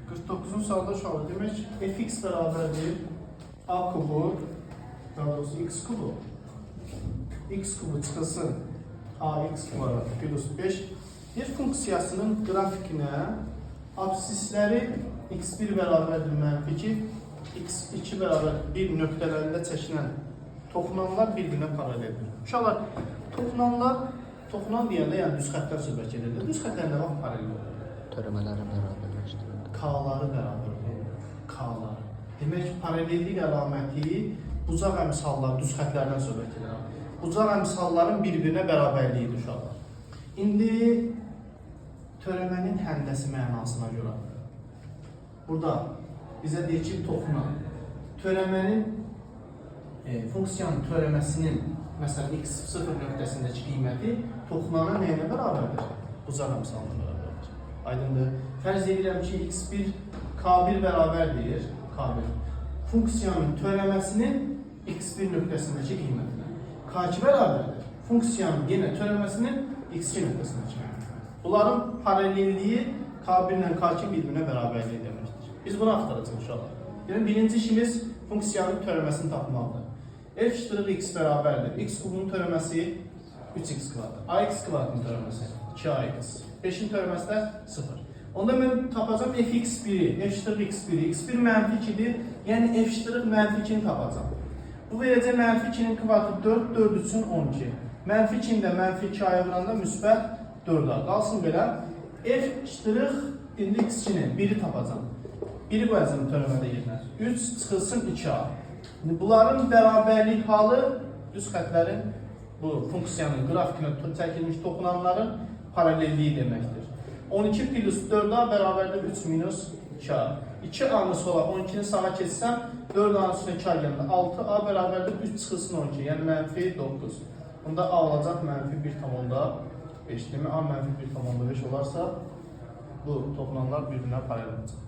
49-cu sualda uşaqlar, demək fx bərabərdir a kubu, daha doğrusu x kubu. X kubu çıxılsın ax kvadrat plus 5 bir funksiyasının qrafikinə absisləri x1 bərabərdir -2, x2 bərabər 1 nöqtələrində çəkilən toxunanlar bir-birinə paraleldir. Uşaqlar, toxunan deyəndə yəni düz xəttlər söhbət gedir. Düz xəttlər nə vaxt paralel olur? Törəmələri bərabərləşdirir. K-ları bərabər olur. K-ları. Demək, paralellik əlaməti bucaq əmsallar, düz xəttlərdən söhbət edir. Bucaq əmsalların bir-birinə bərabərliyidir uşaqlar. İndi törəmənin həndəsi mənasına görə burada bizə deyir ki, toxunan törəmənin funksiyanın törəməsinin məsələn x0 nöqtəsindəki qiyməti toxunanın nəyinə bərabərdir? Bucaq əmsalına bərabərdir. Aydındır. Fərz edirəm ki, x1 k1 bərabərdir. K1. Funksiyanın törəməsinin x1 nöqtəsindəki qiymətinə. K2 bərabərdir. Funksiyanın yenə törəməsinin x2 nöqtəsindəki qiymətinə. Bunların paralelliyi k1 ilə k2 bir-birinə bərabərliyi deməkdir. Biz bunu axtaracağıq uşaqlar. Yəni, birinci işimiz funksiyanın törəməsini tapmaqdır. F'(x) bərabərdir. X kubunun törəməsi 3x kvadrat. Ax kvadratın törəməsi 2ax. 5'in törəməsi də 0. Onda mən tapacağım fx1'i, f'(x1'i. x1 -2'dir. Yəni f'(-2'ni tapacağım. Bu verəcək -2'nin kvadratı 4, 4 üçün 12. -2'ni də -2 ayıranda müsbət 4'a. Qalsın belə. f'(x2'ni 1'i tapacağım. 1'i qoyacağım törəmədə yerinə. 3 çıxılsın 2a. Bunların bərabərlik halı düz xətlərin bu funksiyanın qrafikinə çəkilmiş toxunanların paralelliyi deməkdir. 12 plus 4a bərabərdir 3 minus 2a. 2a'nı sola 12'ni sağa keçsəm 4a'nın üstünə 2a gəlir. 6a bərabərdir 3 çıxılsın 12, yəni -9. Bunda a olacaq -1,5. Demək a -1,5 olarsa bu toxunanlar bir-birinə paralel olacaq.